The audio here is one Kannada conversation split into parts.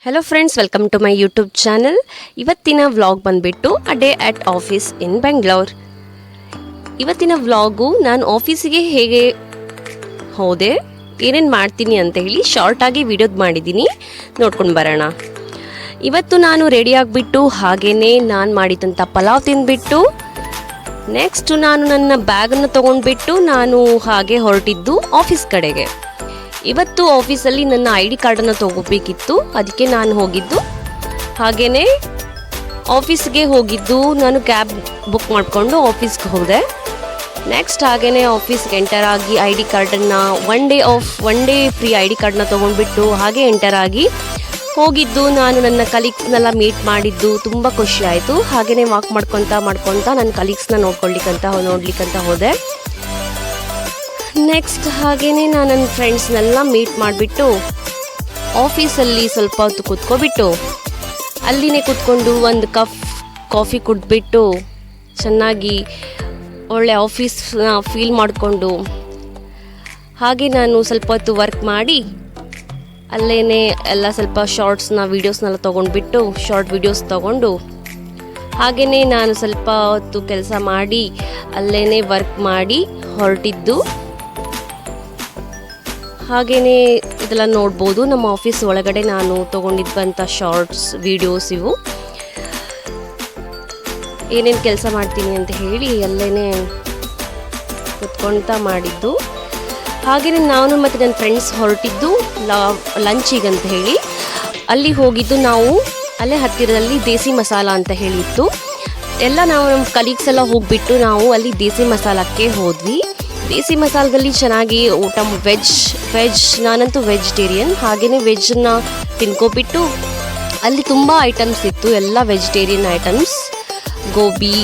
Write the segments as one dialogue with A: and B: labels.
A: Hello friends, welcome to my YouTube channel. ಇವತ್ತಿನ ವ್ಲಾಗ್ ಬಂದುಬಿಟ್ಟು a day at office in Bengaluru. ಇವತ್ತಿನ ವ್ಲಾಗು ನಾನು ಆಫೀಸಿಗೆ ಹೇಗೆ ಹೋದೆ, ಏನೇನು ಮಾಡ್ತೀನಿ ಅಂತ ಹೇಳಿ ಶಾರ್ಟಾಗಿ ವಿಡಿಯೋದು ಮಾಡಿದ್ದೀನಿ, ನೋಡ್ಕೊಂಡು ಬರೋಣ. ಇವತ್ತು ನಾನು ರೆಡಿ ಆಗಿಬಿಟ್ಟು ಹಾಗೇ ನಾನು ಮಾಡಿದಂಥ ಪಲಾವ್ ತಿಂದುಬಿಟ್ಟು ನೆಕ್ಸ್ಟ್ ನಾನು ನನ್ನ ಬ್ಯಾಗನ್ನು ತೊಗೊಂಡ್ಬಿಟ್ಟು ನಾನು ಹಾಗೆ ಹೊರಟಿದ್ದು ಆಫೀಸ್ ಕಡೆಗೆ. ಇವತ್ತು ಆಫೀಸಲ್ಲಿ ನನ್ನ ID ಕಾರ್ಡನ್ನು ತಗೋಬೇಕಿತ್ತು, ಅದಕ್ಕೆ ನಾನು ಹೋಗಿದ್ದು. ಹಾಗೆಯೇ ಆಫೀಸ್ಗೆ ಹೋಗಿದ್ದು ನಾನು ಕ್ಯಾಬ್ ಬುಕ್ ಮಾಡಿಕೊಂಡು ಆಫೀಸ್ಗೆ ಹೋದೆ. ನೆಕ್ಸ್ಟ್ ಹಾಗೆಯೇ ಆಫೀಸ್ಗೆ ಎಂಟರ್ ಆಗಿ ID ಕಾರ್ಡನ್ನು ಒನ್ ಡೇ ಫ್ರೀ ID ಕಾರ್ಡನ್ನ ತೊಗೊಂಡ್ಬಿಟ್ಟು ಹಾಗೆ ಎಂಟರ್ ಆಗಿ ಹೋಗಿದ್ದು. ನಾನು ನನ್ನ ಕಲೀಗ್ಸ್ನೆಲ್ಲ ಮೀಟ್ ಮಾಡಿದ್ದು ತುಂಬ ಖುಷಿ ಆಯಿತು. ಹಾಗೆಯೇ ವಾಕ್ ಮಾಡ್ಕೊತಾ ನನ್ನ ಕಲೀಗ್ಸ್ನ ನೋಡ್ಲಿಕ್ಕಂತ ಹೋದೆ. ನೆಕ್ಸ್ಟ್ ಹಾಗೆಯೇ ನಾನು ನನ್ನ ಫ್ರೆಂಡ್ಸ್ನೆಲ್ಲ ಮೀಟ್ ಮಾಡಿಬಿಟ್ಟು ಆಫೀಸಲ್ಲಿ ಸ್ವಲ್ಪ ಹೊತ್ತು ಕೂತ್ಕೊಬಿಟ್ಟು ಅಲ್ಲಿನೇ ಕೂತ್ಕೊಂಡು ಒಂದು ಕಪ್ ಕಾಫಿ ಕುಡಿದ್ಬಿಟ್ಟು ಚೆನ್ನಾಗಿ ಒಳ್ಳೆ ಆಫೀಸ್ನ ಫೀಲ್ ಮಾಡಿಕೊಂಡು ಹಾಗೆ ನಾನು ಸ್ವಲ್ಪ ಹೊತ್ತು ವರ್ಕ್ ಮಾಡಿ ಅಲ್ಲೇ ಎಲ್ಲ ಸ್ವಲ್ಪ ವೀಡಿಯೋಸ್ನೆಲ್ಲ ತೊಗೊಂಡ್ಬಿಟ್ಟು ಶಾರ್ಟ್ ವೀಡಿಯೋಸ್ ತೊಗೊಂಡು ಹಾಗೆಯೇ ನಾನು ಸ್ವಲ್ಪ ಹೊತ್ತು ಕೆಲಸ ಮಾಡಿ ಅಲ್ಲೇ ವರ್ಕ್ ಮಾಡಿ ಹೊರಟಿದ್ದು. ಹಾಗೆಯೇ ಇದೆಲ್ಲ ನೋಡ್ಬೋದು, ನಮ್ಮ ಆಫೀಸ್ ಒಳಗಡೆ ನಾನು ತೊಗೊಂಡಿದ್ದಂಥ ಶಾರ್ಟ್ಸ್ ವೀಡಿಯೋಸ್ ಇವು. ಏನೇನು ಕೆಲಸ ಮಾಡ್ತೀನಿ ಅಂತ ಹೇಳಿ ಅಲ್ಲೇ ಕುತ್ಕೊಳ್ತಾ ಮಾಡಿದ್ದು. ಹಾಗೆಯೇ ನಾನು ಮತ್ತು ನನ್ನ ಫ್ರೆಂಡ್ಸ್ ಹೊರಟಿದ್ದು ಲಂಚಿಗಂತ ಹೇಳಿ ಅಲ್ಲಿ ಹೋಗಿದ್ದು. ನಾವು ಅಲ್ಲೇ ಹತ್ತಿರದಲ್ಲಿ ದೇಸಿ ಮಸಾಲ ಅಂತ ಹೇಳಿತ್ತು. ನಾವು ನಮ್ಮ ಕಲೀಗ್ಸ್ ಎಲ್ಲ ಹೋಗಿಬಿಟ್ಟು ನಾವು ಅಲ್ಲಿ ದೇಸಿ ಮಸಾಲಕ್ಕೆ ಹೋದ್ವಿ. ದೇಸಿ ಮಸಾಲದಲ್ಲಿ ಚೆನ್ನಾಗಿ ಊಟ ವೆಜ್ ನಾನಂತೂ ವೆಜಿಟೇರಿಯನ್, ಹಾಗೆಯೇ ವೆಜ್ಜನ್ನು ತಿನ್ಕೊಬಿಟ್ಟು ಅಲ್ಲಿ ತುಂಬ ಐಟಮ್ಸ್ ಇತ್ತು, ಎಲ್ಲ ವೆಜಿಟೇರಿಯನ್ ಐಟಮ್ಸ್, ಗೋಬಿ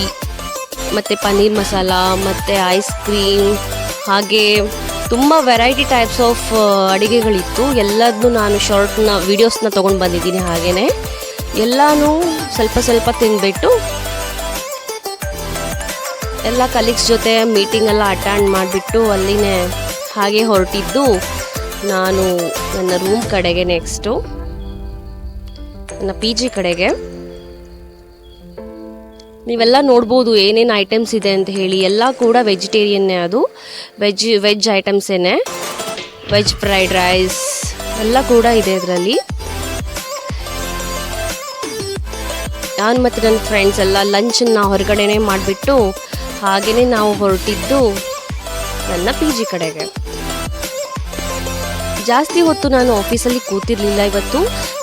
A: ಮತ್ತು ಪನ್ನೀರ್ ಮಸಾಲ ಮತ್ತು ಐಸ್ ಕ್ರೀಮ್, ಹಾಗೆ ತುಂಬ ವೆರೈಟಿ ಟೈಪ್ಸ್ ಆಫ್ ಅಡುಗೆಗಳಿತ್ತು. ಎಲ್ಲದನ್ನೂ ನಾನು ವೀಡಿಯೋಸ್ನ ತೊಗೊಂಡು ಬಂದಿದ್ದೀನಿ. ಹಾಗೆಯೇ ಎಲ್ಲನೂ ಸ್ವಲ್ಪ ತಿಂದ್ಬಿಟ್ಟು ಎಲ್ಲ ಕಲೀಗ್ಸ್ ಜೊತೆ ಮೀಟಿಂಗ್ ಎಲ್ಲ ಅಟೆಂಡ್ ಮಾಡಿಬಿಟ್ಟು ಅಲ್ಲಿನೇ ಹಾಗೆ ಹೊರಟಿದ್ದು ನಾನು ನನ್ನ ರೂಮ್ ಕಡೆಗೆ, ನೆಕ್ಸ್ಟು ನನ್ನ PG ಕಡೆಗೆ. ನೀವೆಲ್ಲ ನೋಡ್ಬೋದು ಏನೇನು ಐಟಮ್ಸ್ ಇದೆ ಅಂತ ಹೇಳಿ. ಎಲ್ಲ ಕೂಡ ವೆಜಿಟೇರಿಯನ್ನೇ, ಅದು ವೆಜ್ ಐಟಮ್ಸೇನೆ. ವೆಜ್ ಫ್ರೈಡ್ ರೈಸ್ ಎಲ್ಲ ಕೂಡ ಇದೆ ಇದರಲ್ಲಿ. ನಾನು ಮತ್ತು ನನ್ನ ಫ್ರೆಂಡ್ಸ್ ಎಲ್ಲ ಲಂಚನ್ನು ಹೊರಗಡೆನೇ ಮಾಡಿಬಿಟ್ಟು ಹಾಗೆಯೇ ನಾವು ಹೊರಟಿದ್ದು ನನ್ನ PG ಕಡೆಗೆ. ಜಾಸ್ತಿ ಹೊತ್ತು ನಾನು ಆಫೀಸಲ್ಲಿ ಕೂತಿರ್ಲಿಲ್ಲ ಇವತ್ತು.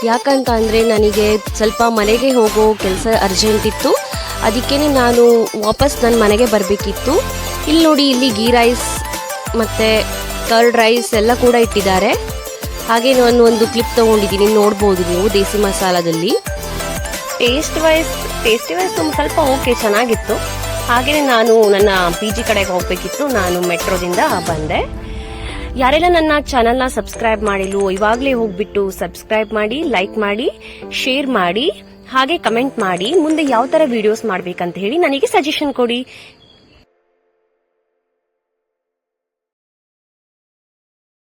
A: ಯಾಕಂತ ಅಂದರೆ ನನಗೆ ಸ್ವಲ್ಪ ಮನೆಗೆ ಹೋಗೋ ಕೆಲಸ ಅರ್ಜೆಂಟ್ ಇತ್ತು. ಅದಕ್ಕೇ ನಾನು ವಾಪಸ್ ನನ್ನ ಮನೆಗೆ ಬರಬೇಕಿತ್ತು. ಇಲ್ಲಿ ನೋಡಿ, ಇಲ್ಲಿ ಗೀ ರೈಸ್ ಮತ್ತು ಕರ್ಡ್ ರೈಸ್ ಎಲ್ಲ ಕೂಡ ಇಟ್ಟಿದ್ದಾರೆ. ಹಾಗೆ ನಾನು ಒಂದು ಕ್ಲಿಪ್ ತೊಗೊಂಡಿದ್ದೀನಿ, ನೋಡ್ಬೋದು ನೀವು, ದೇಸಿ ಮಸಾಲದಲ್ಲಿ. ಟೇಸ್ಟಿ ವೈಸ್ ಸ್ವಲ್ಪ ಓಕೆ, ಚೆನ್ನಾಗಿತ್ತು. ಹಾಗೆಯೇ ನಾನು ನನ್ನ PG ಕಡೆಗೆ ಹೋಗಬೇಕಿತ್ತು. ನಾನು ಮೆಟ್ರೋದಿಂದ ಬಂದೆ. ಯಾರೆಲ್ಲ ನನ್ನ ಚಾನಲ್ನ ಸಬ್ಸ್ಕ್ರೈಬ್ ಮಾಡಿಲ್ವೋ ಇವಾಗಲೇ ಹೋಗ್ಬಿಟ್ಟು ಸಬ್ಸ್ಕ್ರೈಬ್ ಮಾಡಿ, ಲೈಕ್ ಮಾಡಿ, ಶೇರ್ ಮಾಡಿ, ಹಾಗೆ ಕಮೆಂಟ್ ಮಾಡಿ ಮುಂದೆ ಯಾವ ಥರ ವಿಡಿಯೋಸ್ ಮಾಡಬೇಕಂತ ಹೇಳಿ ನನಗೆ ಸಜೆಷನ್ ಕೊಡಿ.